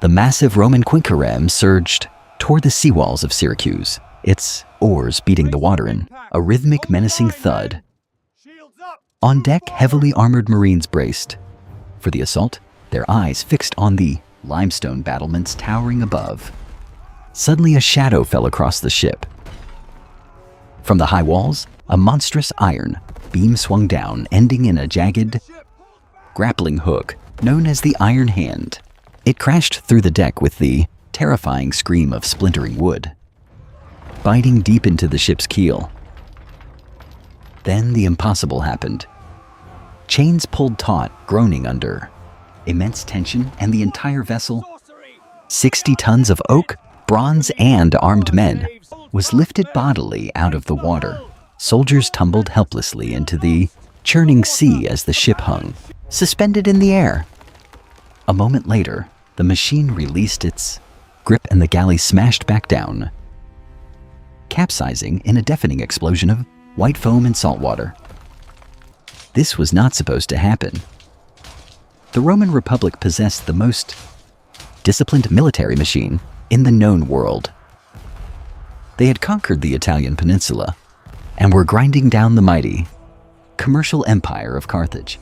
The massive Roman quinquereme surged toward the seawalls of Syracuse, its oars beating the water in a rhythmic, menacing thud. On deck, heavily armored Marines braced for the assault, their eyes fixed on the limestone battlements towering above. Suddenly, a shadow fell across the ship. From the high walls, a monstrous iron beam swung down, ending in a jagged grappling hook known as the Iron Hand. It crashed through the deck with the terrifying scream of splintering wood, biting deep into the ship's keel. Then the impossible happened. Chains pulled taut, groaning under immense tension, and the entire vessel, 60 tons of oak, bronze, and armed men, was lifted bodily out of the water. Soldiers tumbled helplessly into the churning sea as the ship hung, suspended in the air. A moment later, the machine released its grip and the galley smashed back down, capsizing in a deafening explosion of white foam and salt water. This was not supposed to happen. The Roman Republic possessed the most disciplined military machine in the known world. They had conquered the Italian peninsula and were grinding down the mighty commercial empire of Carthage.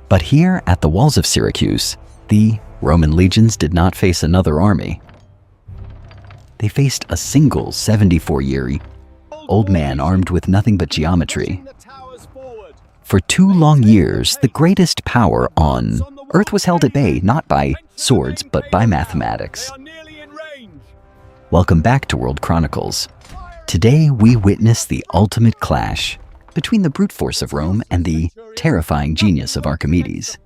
But here at the walls of Syracuse, the Roman legions did not face another army. They faced a single 74-year-old man armed with nothing but geometry. For 2 long years, the greatest power on Earth was held at bay not by swords, but by mathematics. Welcome back to World Chronicles. Today, we witness the ultimate clash between the brute force of Rome and the terrifying genius of Archimedes.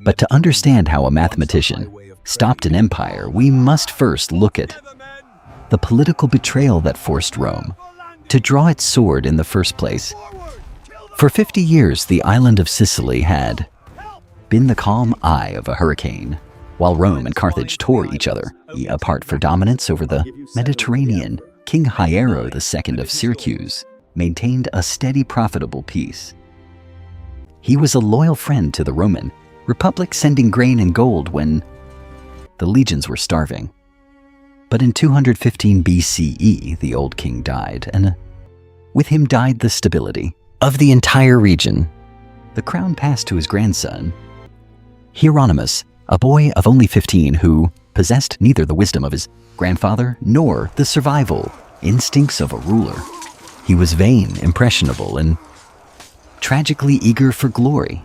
But to understand how a mathematician stopped an empire, we must first look at the political betrayal that forced Rome to draw its sword in the first place. For 50 years, the island of Sicily had been the calm eye of a hurricane, while Rome and Carthage tore each other apart for dominance over the Mediterranean. King Hiero II of Syracuse maintained a steady, profitable peace. He was a loyal friend to the Roman Republic, sending grain and gold when the legions were starving. But in 215 BCE, the old king died, and with him died the stability of the entire region. The crown passed to his grandson, Hieronymus, a boy of only 15 who possessed neither the wisdom of his grandfather nor the survival instincts of a ruler. He was vain, impressionable, and tragically eager for glory.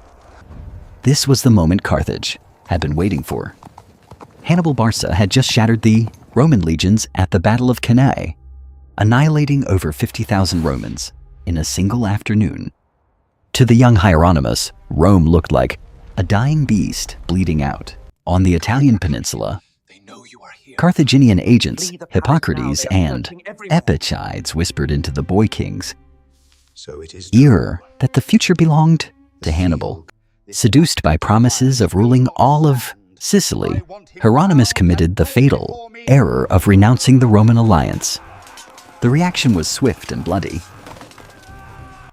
This was the moment Carthage had been waiting for. Hannibal Barca had just shattered the Roman legions at the Battle of Cannae, annihilating over 50,000 Romans in a single afternoon. To the young Hieronymus, Rome looked like a dying beast bleeding out. On the Italian peninsula, Carthaginian agents, Hippocrates and Epichides, whispered into the boy king's ear that the future belonged to Hannibal. Seduced by promises of ruling all of Sicily, Hieronymus committed the fatal error of renouncing the Roman alliance. The reaction was swift and bloody.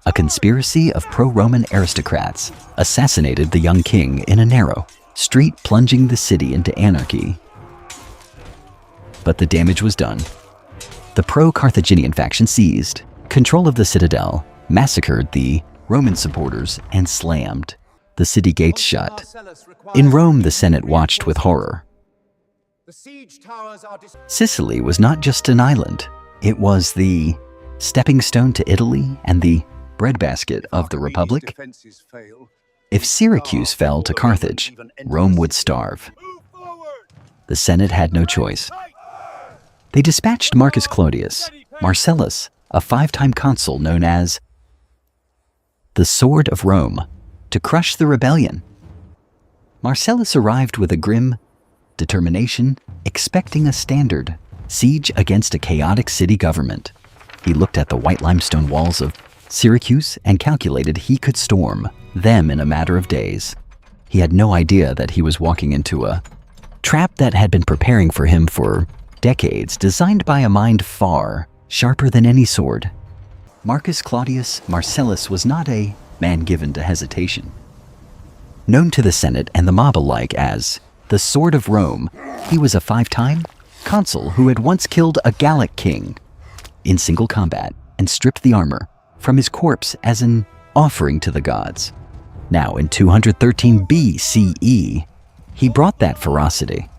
A conspiracy of pro-Roman aristocrats assassinated the young king in a narrow street, plunging the city into anarchy. But the damage was done. The pro-Carthaginian faction seized control of the citadel, massacred the Roman supporters, and slammed the city gates shut. In Rome, the Senate watched with horror. Sicily was not just an island. It was the stepping stone to Italy and the breadbasket of the Republic. If Syracuse fell to Carthage, Rome would starve. The Senate had no choice. They dispatched Marcus Claudius Marcellus, a 5-time consul known as the Sword of Rome, to crush the rebellion. Marcellus arrived with a grim determination, expecting a standard siege against a chaotic city government. He looked at the white limestone walls of Syracuse and calculated he could storm them in a matter of days. He had no idea that he was walking into a trap that had been preparing for him for decades, designed by a mind far sharper than any sword. Marcus Claudius Marcellus was not a man given to hesitation. Known to the Senate and the mob alike as the Sword of Rome, He was a 5-time consul who had once killed a Gallic king in single combat and stripped the armor from his corpse as an offering to the gods. Now, in 213 BCE, he brought that ferocity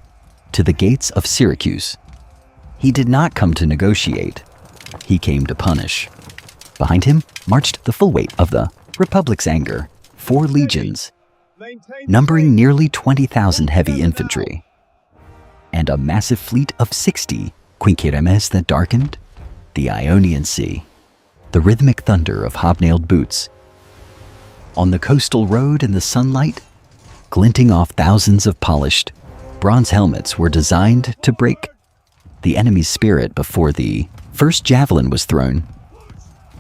to the gates of Syracuse. He did not come to negotiate. He came to punish. Behind him marched the full weight of the Republic's anger, 4 legions, numbering nearly 20,000 heavy infantry, and a massive fleet of 60 quinqueremes that darkened the Ionian Sea, the rhythmic thunder of hobnailed boots. On the coastal road in the sunlight, glinting off thousands of polished bronze helmets were designed to break the enemy's spirit before the first javelin was thrown.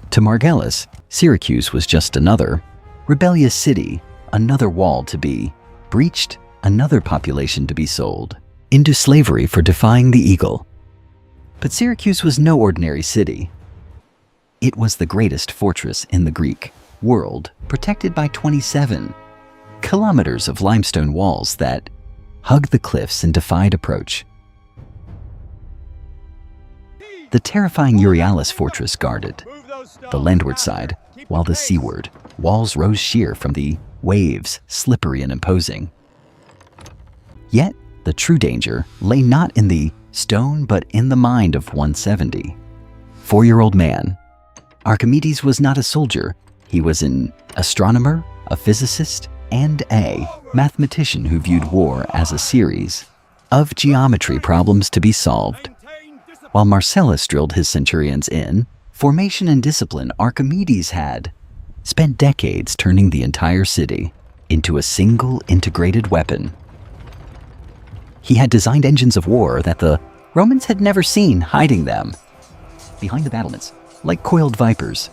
To Marcellus, Syracuse was just another rebellious city, another wall to be breached, another population to be sold into slavery for defying the eagle. But Syracuse was no ordinary city. It was the greatest fortress in the Greek world, protected by 27 kilometers of limestone walls that hugged the cliffs and defied approach. The terrifying Euryalus fortress guarded the landward side, while the seaward walls rose sheer from the waves, slippery and imposing. Yet, the true danger lay not in the stone, but in the mind of 170. 4-year-old man. Archimedes was not a soldier. He was an astronomer, a physicist, and a mathematician who viewed war as a series of geometry problems to be solved. While Marcellus drilled his centurions in formation and discipline, Archimedes had spent decades turning the entire city into a single integrated weapon. He had designed engines of war that the Romans had never seen, hiding them behind the battlements like coiled vipers.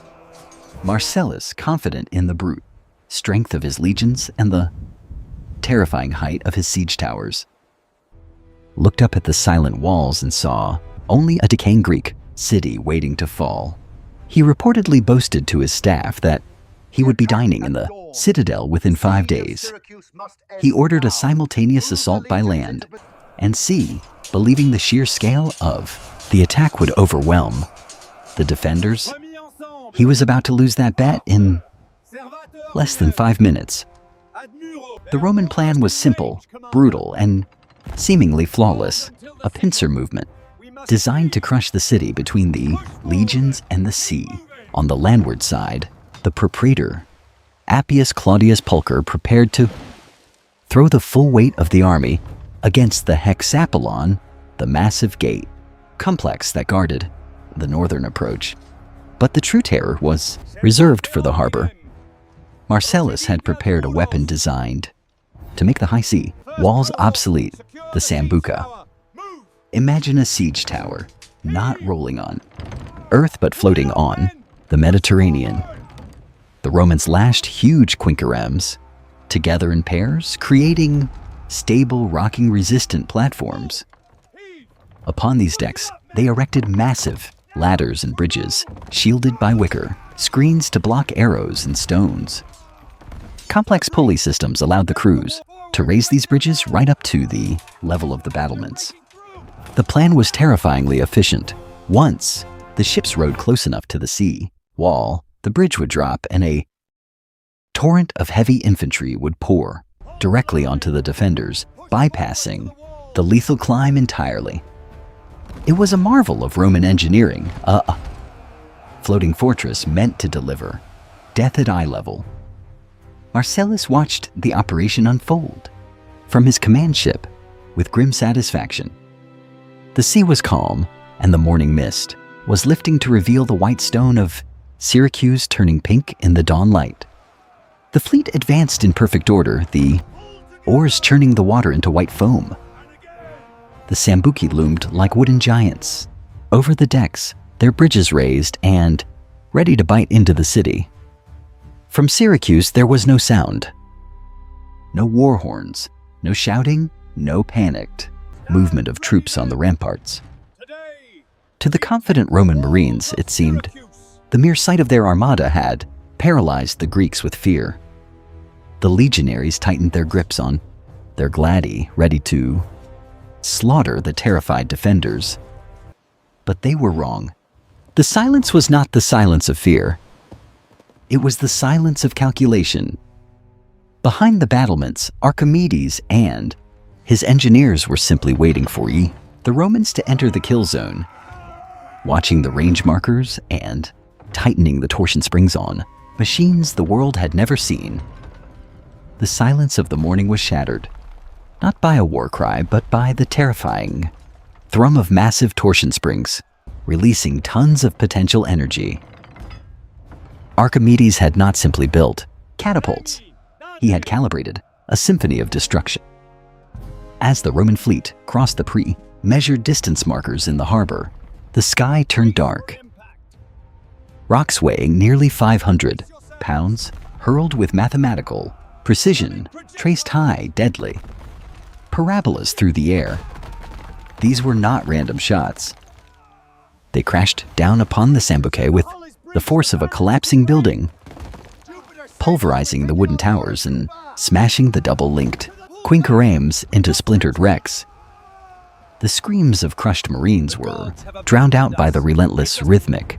Marcellus, confident in the brute strength of his legions and the terrifying height of his siege towers, looked up at the silent walls and saw only a decaying Greek city waiting to fall. He reportedly boasted to his staff that he would be dining in the citadel within 5 days. He ordered a simultaneous assault by land and sea, believing the sheer scale of the attack would overwhelm the defenders. He was about to lose that bet in less than 5 minutes. The Roman plan was simple, brutal, and seemingly flawless, a pincer movement designed to crush the city between the legions and the sea. On the landward side, the propraetor, Appius Claudius Pulcher, prepared to throw the full weight of the army against the hexapolon, the massive gate complex that guarded the northern approach. But the true terror was reserved for the harbor. Marcellus had prepared a weapon designed to make the high sea walls obsolete, the sambuca. Imagine a siege tower, not rolling on earth but floating on the Mediterranean. The Romans lashed huge quinqueremes together in pairs, creating stable, rocking-resistant platforms. Upon these decks, they erected massive ladders and bridges, shielded by wicker screens to block arrows and stones. Complex pulley systems allowed the crews to raise these bridges right up to the level of the battlements. The plan was terrifyingly efficient. Once the ships rode close enough to the sea wall, the bridge would drop and a torrent of heavy infantry would pour directly onto the defenders, bypassing the lethal climb entirely. It was a marvel of Roman engineering, a floating fortress meant to deliver death at eye level. Marcellus watched the operation unfold from his command ship with grim satisfaction. The sea was calm, and the morning mist was lifting to reveal the white stone of Syracuse turning pink in the dawn light. The fleet advanced in perfect order, the oars churning the water into white foam. The sambuci loomed like wooden giants over the decks, their bridges raised and ready to bite into the city. From Syracuse, there was no sound. No war horns, no shouting, no panicked movement of troops on the ramparts. To the confident Roman Marines, it seemed, the mere sight of their armada had paralyzed the Greeks with fear. The legionaries tightened their grips on their gladi, ready to slaughter the terrified defenders. But they were wrong. The silence was not the silence of fear. It was the silence of calculation. Behind the battlements, Archimedes and his engineers were simply waiting for the Romans to enter the kill zone, watching the range markers and tightening the torsion springs on machines the world had never seen. The silence of the morning was shattered, not by a war cry, but by the terrifying thrum of massive torsion springs, releasing tons of potential energy. Archimedes had not simply built catapults. He had calibrated a symphony of destruction. As the Roman fleet crossed the pre-measured distance markers in the harbor, the sky turned dark. Rocks weighing nearly 500 pounds, hurled with mathematical precision, traced high, deadly parabolas through the air. These were not random shots. They crashed down upon the Sambucae with the force of a collapsing building, pulverizing the wooden towers and smashing the double-linked quincarames into splintered wrecks. The screams of crushed marines were drowned out by the relentless rhythmic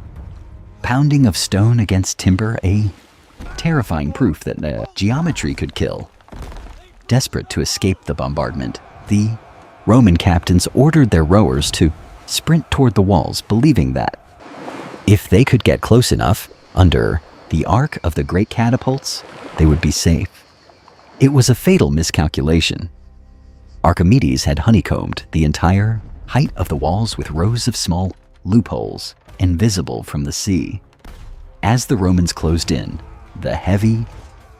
pounding of stone against timber, a terrifying proof that geometry could kill. Desperate to escape the bombardment, the Roman captains ordered their rowers to sprint toward the walls, believing that if they could get close enough under the arc of the great catapults, they would be safe. It was a fatal miscalculation. Archimedes had honeycombed the entire height of the walls with rows of small loopholes, invisible from the sea. As the Romans closed in, the heavy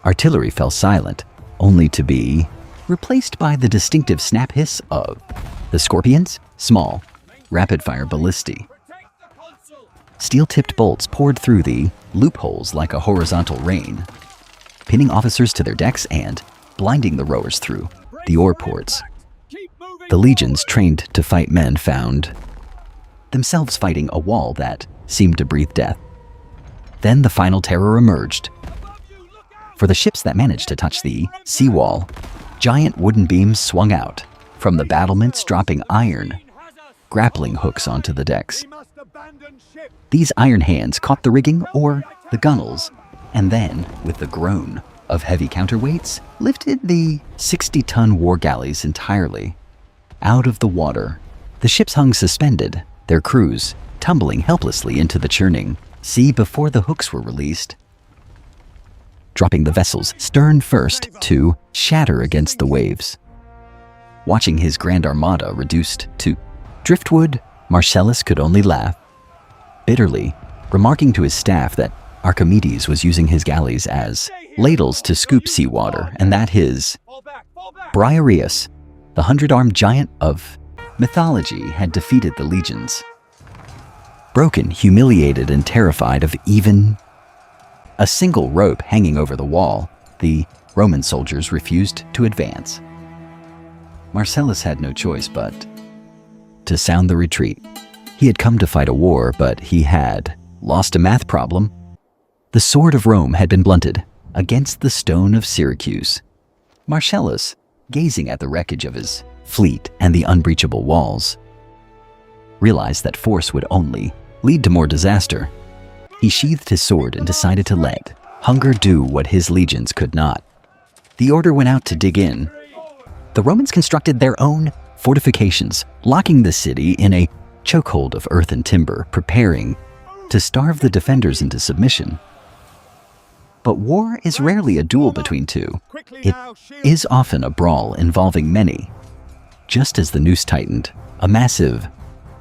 artillery fell silent, only to be replaced by the distinctive snap hiss of the Scorpions' small, rapid-fire ballistae. Steel-tipped bolts poured through the loopholes like a horizontal rain, pinning officers to their decks and blinding the rowers through the oar ports. The legions trained to fight men found themselves fighting a wall that seemed to breathe death. Then the final terror emerged. For the ships that managed to touch the seawall, giant wooden beams swung out from the battlements, dropping iron grappling hooks onto the decks. These iron hands caught the rigging or the gunwales, and then, with the groan of heavy counterweights, lifted the 60-ton war galleys entirely out of the water. The ships hung suspended, their crews tumbling helplessly into the churning sea before the hooks were released, dropping the vessel's stern first to shatter against the waves. Watching his grand armada reduced to driftwood, Marcellus could only laugh, bitterly remarking to his staff that Archimedes was using his galleys as ladles to scoop seawater, and that his Briareus, the 100-armed giant of mythology, had defeated the legions. Broken, humiliated, and terrified of even a single rope hanging over the wall, the Roman soldiers refused to advance. Marcellus had no choice but to sound the retreat. He had come to fight a war, but he had lost a math problem. The sword of Rome had been blunted against the stone of Syracuse. Marcellus, gazing at the wreckage of his fleet and the unbreachable walls, realized that force would only lead to more disaster. He sheathed his sword and decided to let hunger do what his legions could not. The order went out to dig in. The Romans constructed their own fortifications, locking the city in a chokehold of earth and timber, preparing to starve the defenders into submission. But war is rarely a duel between two. It is often a brawl involving many. Just as the noose tightened, a massive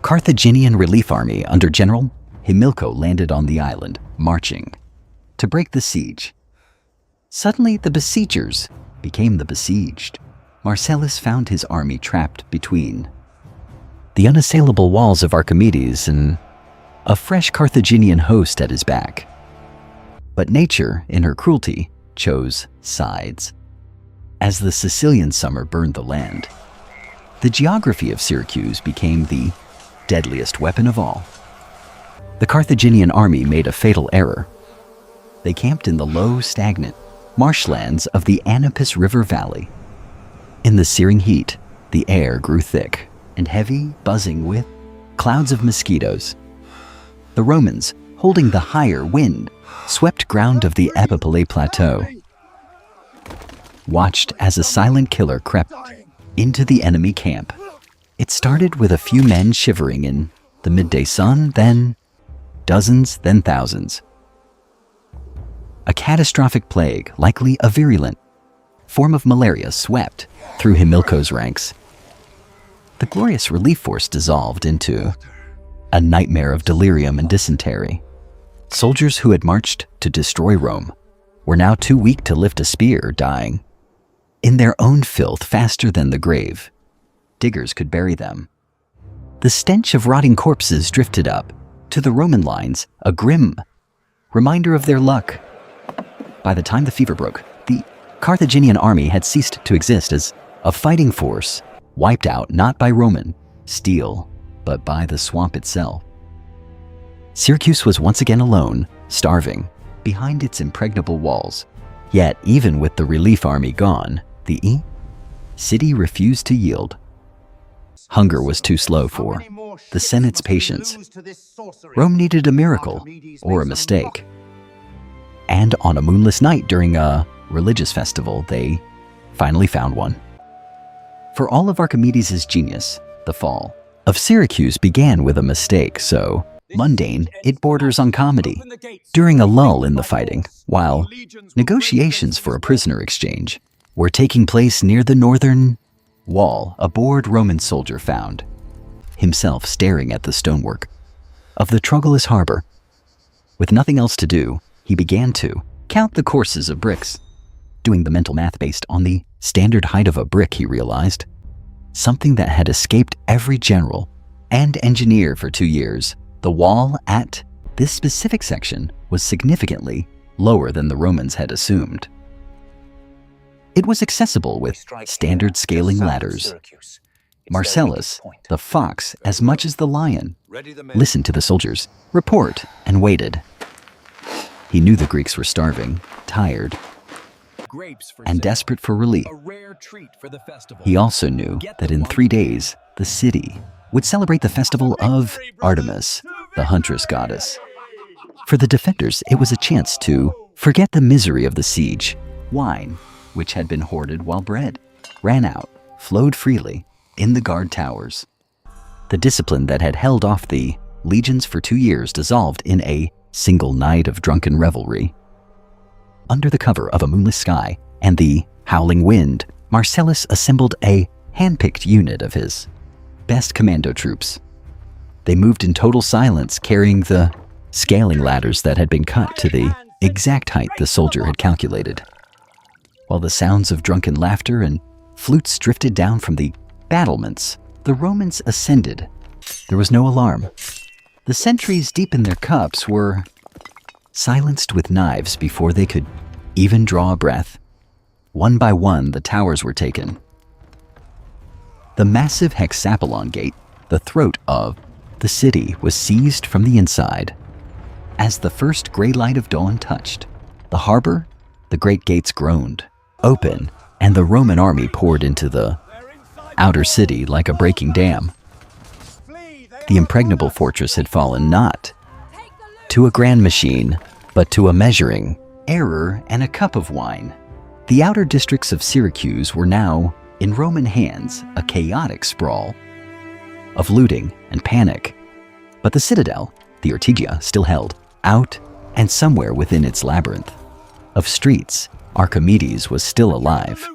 Carthaginian relief army under General Hamilcar landed on the island, marching to break the siege. Suddenly, the besiegers became the besieged. Marcellus found his army trapped between the unassailable walls of Archimedes and a fresh Carthaginian host at his back. But nature, in her cruelty, chose sides. As the Sicilian summer burned the land, the geography of Syracuse became the deadliest weapon of all. The Carthaginian army made a fatal error. They camped in the low, stagnant marshlands of the Anapus River Valley. In the searing heat, the air grew thick and heavy, buzzing with clouds of mosquitoes. The Romans, holding the higher wind, swept ground of the Epipolae Plateau, watched as a silent killer crept into the enemy camp. It started with a few men shivering in the midday sun, then dozens, then thousands. A catastrophic plague, likely a virulent form of malaria, swept through Hamilcar's ranks. The glorious relief force dissolved into a nightmare of delirium and dysentery. Soldiers who had marched to destroy Rome were now too weak to lift a spear, dying in their own filth faster than the grave diggers could bury them. The stench of rotting corpses drifted up to the Roman lines, a grim reminder of their luck. By the time the fever broke, the Carthaginian army had ceased to exist as a fighting force, wiped out not by Roman steel, but by the swamp itself. Syracuse was once again alone, starving, behind its impregnable walls. Yet, even with the relief army gone, the city refused to yield. Hunger was too slow for the Senate's patience. Rome needed a miracle or a mistake. And on a moonless night during a religious festival, they finally found one. For all of Archimedes' genius, the fall of Syracuse began with a mistake so mundane it borders on comedy. During a lull in the fighting, while negotiations for a prisoner exchange were taking place near the northern wall, a bored Roman soldier found himself staring at the stonework of the Chronicles harbor. With nothing else to do, he began to count the courses of bricks. Doing the mental math based on the standard height of a brick, he realized something that had escaped every general and engineer for 2 years. The wall at this specific section was significantly lower than the Romans had assumed. It was accessible with standard scaling ladders. Marcellus, the fox as much as the lion, listened to the soldiers' report and waited. He knew the Greeks were starving, tired, and desperate for relief. He also knew that in 3 days, the city would celebrate the festival of Artemis, the huntress goddess. For the defenders, it was a chance to forget the misery of the siege. Wine, which had been hoarded while bread ran out, flowed freely in the guard towers. The discipline that had held off the legions for 2 years dissolved in a single night of drunken revelry. Under the cover of a moonless sky and the howling wind, Marcellus assembled a hand-picked unit of his best commando troops. They moved in total silence, carrying the scaling ladders that had been cut to the exact height the soldier had calculated. While the sounds of drunken laughter and flutes drifted down from the battlements, the Romans ascended. There was no alarm. The sentries deep in their cups were silenced with knives before they could even draw a breath. One by one, the towers were taken. The massive hexapolon gate, the throat of the city, was seized from the inside. As the first gray light of dawn touched the harbor, the great gates groaned open, and the Roman army poured into the outer city like a breaking dam. The impregnable fortress had fallen not to a grand machine, but to a measuring error and a cup of wine. The outer districts of Syracuse were now in Roman hands, a chaotic sprawl of looting and panic. But the citadel, the Ortigia, still held out, and somewhere within its labyrinth of streets, Archimedes was still alive.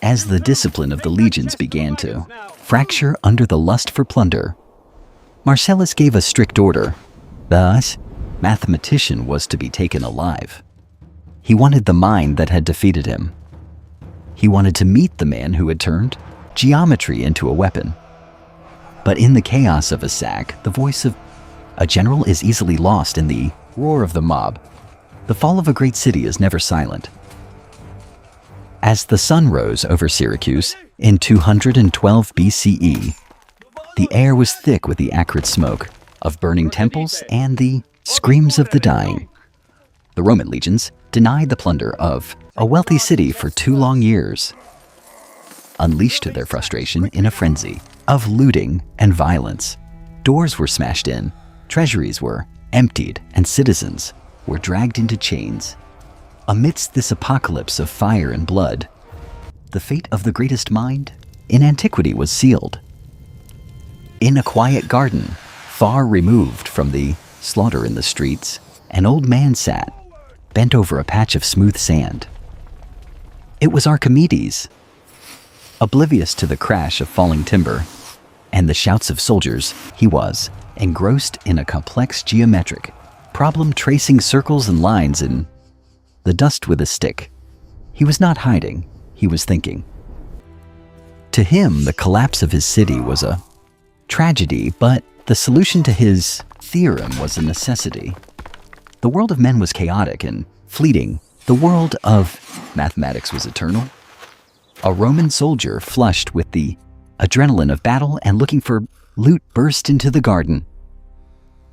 As the discipline of the legions began to fracture under the lust for plunder, Marcellus gave a strict order. The mathematician was to be taken alive. He wanted the mind that had defeated him. He wanted to meet the man who had turned geometry into a weapon. But in the chaos of a sack, the voice of a general is easily lost in the roar of the mob. The fall of a great city is never silent. As the sun rose over Syracuse in 212 BCE, the air was thick with the acrid smoke of burning temples and the screams of the dying. The Roman legions denied the plunder of a wealthy city for 2 long years, unleashed their frustration in a frenzy. of looting and violence. Doors were smashed in, treasuries were emptied, and citizens were dragged into chains. Amidst this apocalypse of fire and blood, the fate of the greatest mind in antiquity was sealed. In a quiet garden, far removed from the slaughter in the streets, an old man sat, bent over a patch of smooth sand. It was Archimedes. Oblivious to the crash of falling timber and the shouts of soldiers, he was engrossed in a complex geometric problem, tracing circles and lines in the dust with a stick. He was not hiding, he was thinking. To him, the collapse of his city was a tragedy, but the solution to his theorem was a necessity. The world of men was chaotic and fleeting. The world of mathematics was eternal. A Roman soldier, flushed with the adrenaline of battle and looking for loot, burst into the garden.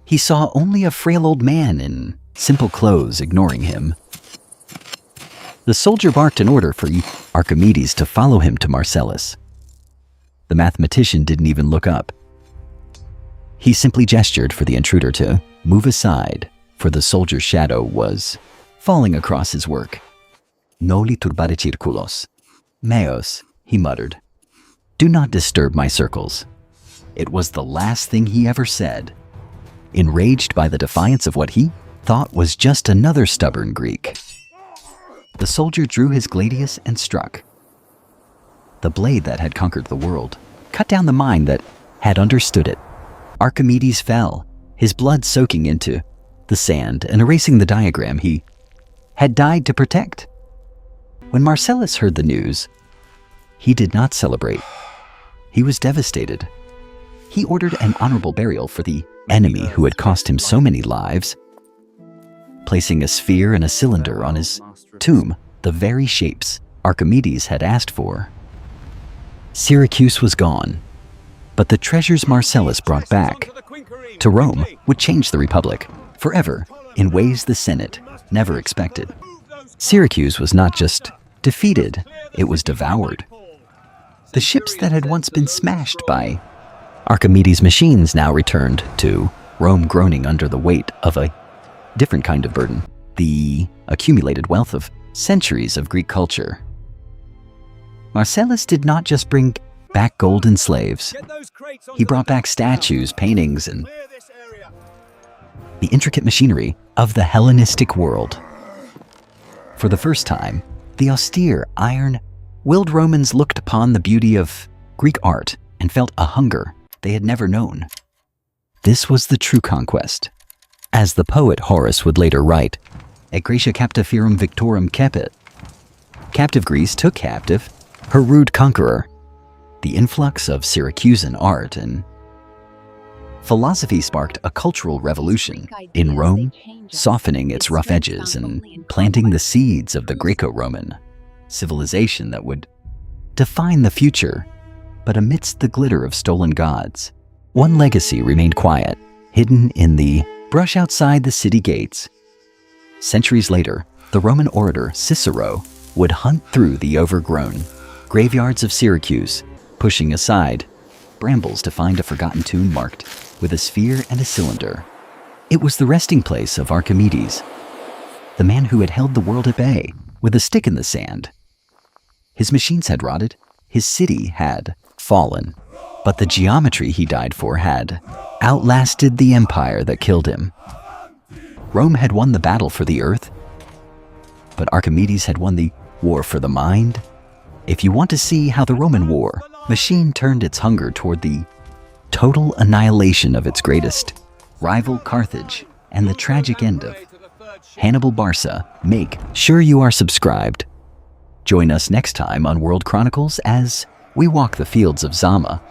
He saw only a frail old man in simple clothes ignoring him. The soldier barked an order for Archimedes to follow him to Marcellus. The mathematician didn't even look up. He simply gestured for the intruder to move aside, for the soldier's shadow was falling across his work. Noli turbare circulos. Meos, he muttered. Do not disturb my circles. It was the last thing he ever said. Enraged by the defiance of what he thought was just another stubborn Greek, the soldier drew his gladius and struck. The blade that had conquered the world cut down the mind that had understood it. Archimedes fell, his blood soaking into the sand and erasing the diagram he had died to protect. When Marcellus heard the news, he did not celebrate. He was devastated. He ordered an honorable burial for the enemy who had cost him so many lives, placing a sphere and a cylinder on his tomb, the very shapes Archimedes had asked for. Syracuse was gone, but the treasures Marcellus brought back to Rome would change the Republic forever in ways the Senate never expected. Syracuse was not just defeated, it was devoured. The ships that had once been smashed by Archimedes' machines now returned to Rome, groaning under the weight of a different kind of burden, the accumulated wealth of centuries of Greek culture. Marcellus did not just bring back gold and slaves. He brought back statues, paintings, and the intricate machinery of the Hellenistic world. For the first time, the austere, iron-willed Romans looked upon the beauty of Greek art and felt a hunger they had never known. This was the true conquest. As the poet Horace would later write, "Et Graecia capta ferum victorum cepit." Captive Greece took captive her rude conqueror. The influx of Syracusan art and philosophy sparked a cultural revolution in Rome, softening its rough edges and planting the seeds of the Greco-Roman civilization that would define the future. But amidst the glitter of stolen gods, one legacy remained quiet, hidden in the brush outside the city gates. Centuries later, the Roman orator Cicero would hunt through the overgrown graveyards of Syracuse, pushing aside brambles to find a forgotten tomb marked with a sphere and a cylinder. It was the resting place of Archimedes, the man who had held the world at bay with a stick in the sand. His machines had rotted, his city had fallen, but the geometry he died for had outlasted the empire that killed him. Rome had won the battle for the earth, but Archimedes had won the war for the mind. If you want to see how the Roman war machine turned its hunger toward the total annihilation of its greatest rival Carthage and the tragic end of Hannibal Barca, make sure you are subscribed. Join us next time on World Chronicles as we walk the fields of Zama